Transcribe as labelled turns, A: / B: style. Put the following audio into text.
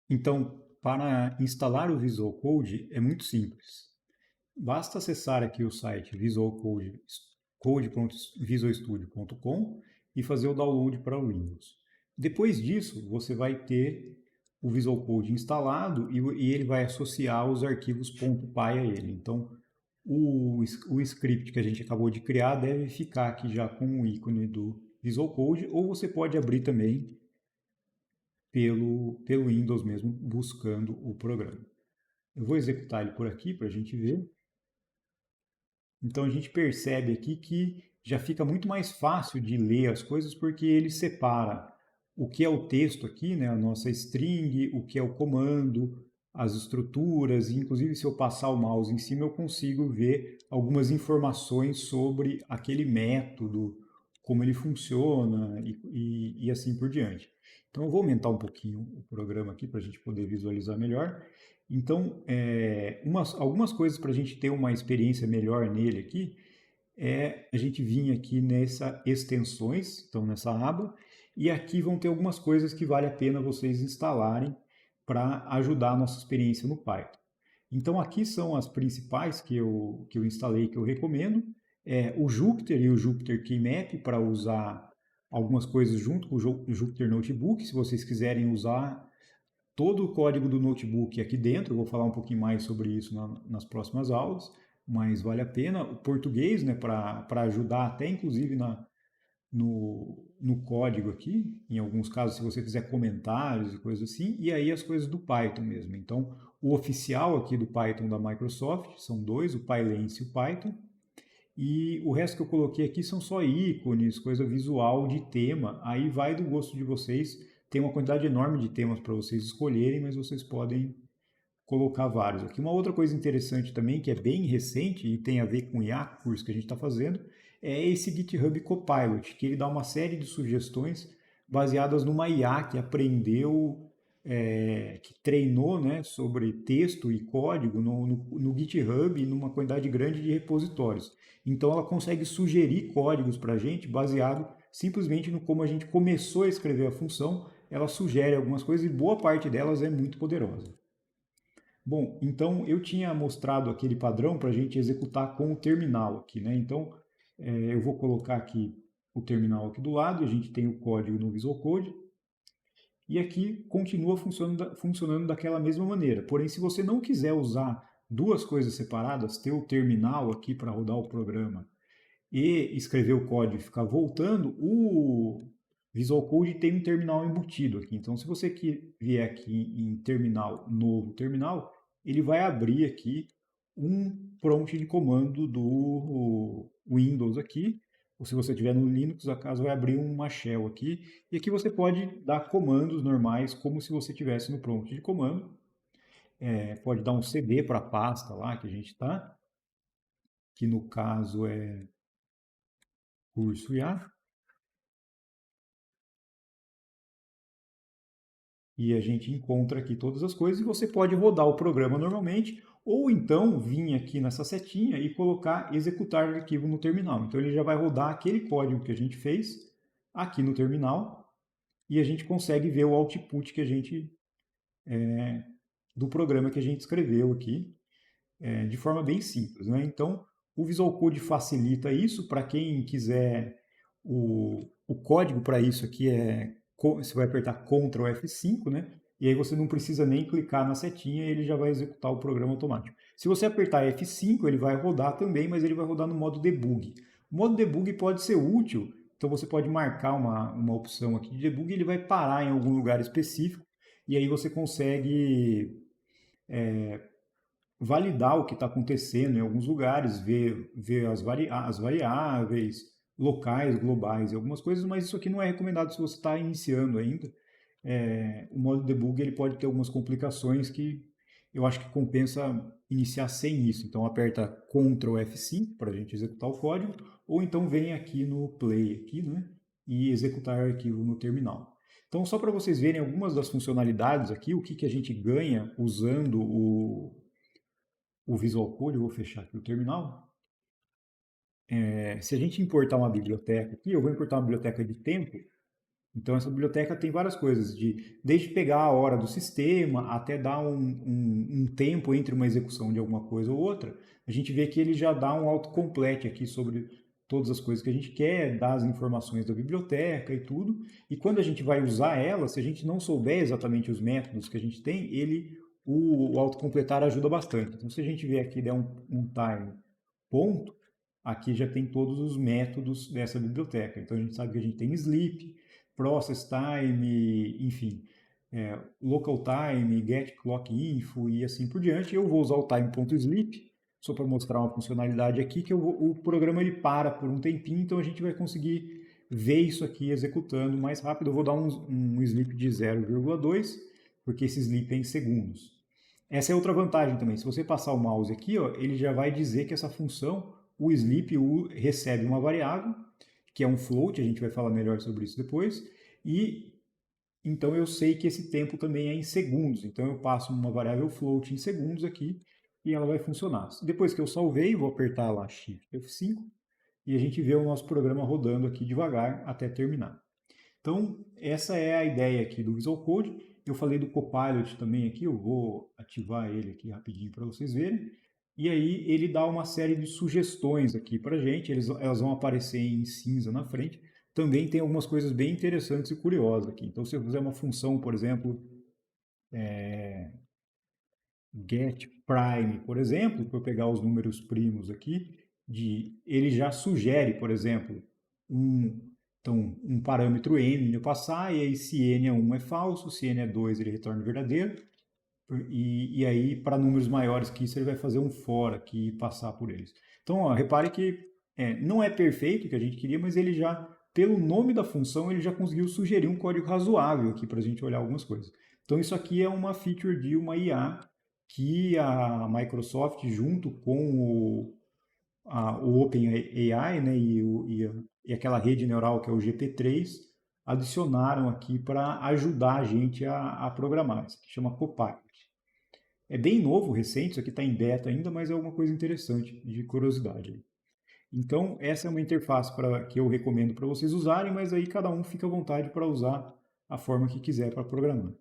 A: Então, para instalar o Visual Code é muito simples. Basta acessar aqui o site code.visualstudio.com e fazer o download para o Windows. Depois disso, você vai ter o Visual Code instalado e ele vai associar os arquivos .py a ele. Então, o script que a gente acabou de criar deve ficar aqui já com o ícone do Visual Code, ou você pode abrir também pelo Windows mesmo, buscando o programa. Eu vou executar ele por aqui para a gente ver. Então a gente percebe aqui que já fica muito mais fácil de ler as coisas porque ele separa o que é o texto aqui, né, a nossa string, o que é o comando, as estruturas, e inclusive se eu passar o mouse em cima eu consigo ver algumas informações sobre aquele método, como ele funciona e assim por diante. Então eu vou aumentar um pouquinho o programa aqui para a gente poder visualizar melhor. Então, algumas coisas para a gente ter uma experiência melhor nele aqui, a gente vir aqui nessa extensões, então nessa aba, e aqui vão ter algumas coisas que vale a pena vocês instalarem para ajudar a nossa experiência no Python. Então aqui são as principais que eu instalei, que eu recomendo. O Jupyter e o Jupyter Keymap para usar algumas coisas junto com o Jupyter Notebook, se vocês quiserem usar todo o código do notebook aqui dentro. Eu vou falar um pouquinho mais sobre isso nas próximas aulas, mas vale a pena. O português, né, para ajudar até inclusive no código aqui, em alguns casos, se você fizer comentários e coisas assim, e aí as coisas do Python mesmo. Então, o oficial aqui do Python da Microsoft são dois, o PyLance e o Python, e o resto que eu coloquei aqui são só ícones, coisa visual de tema. Aí vai do gosto de vocês. Tem uma quantidade enorme de temas para vocês escolherem, mas vocês podem colocar vários aqui. Uma outra coisa interessante também, que é bem recente e tem a ver com o IA, curso que a gente está fazendo, é esse GitHub Copilot, que ele dá uma série de sugestões baseadas numa IA que aprendeu, que treinou, né, sobre texto e código no GitHub e numa quantidade grande de repositórios. Então ela consegue sugerir códigos para a gente baseado simplesmente no como a gente começou a escrever a função. Ela sugere algumas coisas e boa parte delas é muito poderosa. Bom, então eu tinha mostrado aquele padrão para a gente executar com o terminal aqui, né? Então eu vou colocar aqui o terminal aqui do lado, a gente tem o código no Visual Code, e aqui continua funcionando daquela mesma maneira. Porém, se você não quiser usar duas coisas separadas, ter o terminal aqui para rodar o programa e escrever o código e ficar voltando, o Visual Code tem um terminal embutido aqui. Então, se você vier aqui em terminal, novo terminal, ele vai abrir aqui um prompt de comando do Windows aqui. Ou se você estiver no Linux, acaso vai abrir uma shell aqui. E aqui você pode dar comandos normais, como se você estivesse no prompt de comando. Pode dar um CD para a pasta lá que a gente está, que no caso é curso IA. E a gente encontra aqui todas as coisas e você pode rodar o programa normalmente, ou então vir aqui nessa setinha e colocar executar arquivo no terminal. Então ele já vai rodar aquele código que a gente fez aqui no terminal e a gente consegue ver o output que a gente do programa que a gente escreveu aqui de forma bem simples, né? Então o Visual Code facilita isso para quem quiser. O código para isso aqui você vai apertar Ctrl F5, né? E aí você não precisa nem clicar na setinha, ele já vai executar o programa automático. Se você apertar F5, ele vai rodar também, mas ele vai rodar no modo debug. O modo debug pode ser útil, então você pode marcar uma opção aqui de debug, ele vai parar em algum lugar específico, e aí você consegue validar o que está acontecendo em alguns lugares, ver as variáveis locais, globais e algumas coisas, mas isso aqui não é recomendado se você está iniciando ainda. O modo debug ele pode ter algumas complicações que eu acho que compensa iniciar sem isso. Então aperta Ctrl F5 para a gente executar o código, ou então vem aqui no Play aqui, né, e executar arquivo no terminal. Então só para vocês verem algumas das funcionalidades aqui, o que a gente ganha usando o Visual Code, eu vou fechar aqui o terminal. Se a gente importar uma biblioteca aqui, eu vou importar uma biblioteca de tempo, Então, essa biblioteca tem várias coisas, desde pegar a hora do sistema até dar um tempo entre uma execução de alguma coisa ou outra. A gente vê que ele já dá um autocomplete aqui sobre todas as coisas que a gente quer, dá as informações da biblioteca e tudo. E quando a gente vai usar ela, se a gente não souber exatamente os métodos que a gente tem, o autocompletar ajuda bastante. Então, se a gente vier aqui e der um time ponto, aqui já tem todos os métodos dessa biblioteca. Então a gente sabe que a gente tem sleep, process time, enfim, local time, get clock info e assim por diante. Eu vou usar o time.sleep só para mostrar uma funcionalidade aqui que o programa ele para por um tempinho, então a gente vai conseguir ver isso aqui executando mais rápido. Eu vou dar um sleep de 0,2, porque esse sleep é em segundos. Essa é outra vantagem também. Se você passar o mouse aqui, ó, ele já vai dizer que essa função, o sleep, recebe uma variável, que é um float, a gente vai falar melhor sobre isso depois, e então eu sei que esse tempo também é em segundos. Então eu passo uma variável float em segundos aqui e ela vai funcionar. Depois que eu salvei, vou apertar lá Shift F5 e a gente vê o nosso programa rodando aqui devagar até terminar. Então, essa é a ideia aqui do Visual Code. Eu falei do Copilot também aqui, eu vou ativar ele aqui rapidinho para vocês verem. E aí ele dá uma série de sugestões aqui para a gente, elas vão aparecer em cinza na frente. Também tem algumas coisas bem interessantes e curiosas aqui. Então, se eu fizer uma função, por exemplo, get prime, por exemplo, para eu pegar os números primos aqui, ele já sugere, por exemplo, um parâmetro n eu passar, e aí se n é 1 é falso, se n é 2 ele retorna verdadeiro, e aí para números maiores que isso ele vai fazer um for aqui e passar por eles. Então, ó, repare que não é perfeito o que a gente queria, mas ele já, pelo nome da função, ele já conseguiu sugerir um código razoável aqui para a gente olhar algumas coisas. Então, isso aqui é uma feature de uma IA que a Microsoft, junto com o OpenAI, né, e aquela rede neural que é o GP3, adicionaram aqui para ajudar a gente a programar. Isso aqui chama Copilot. É bem novo, recente, isso aqui está em beta ainda, mas é uma coisa interessante, de curiosidade. Então, essa é uma interface que eu recomendo para vocês usarem, mas aí cada um fica à vontade para usar a forma que quiser para programar.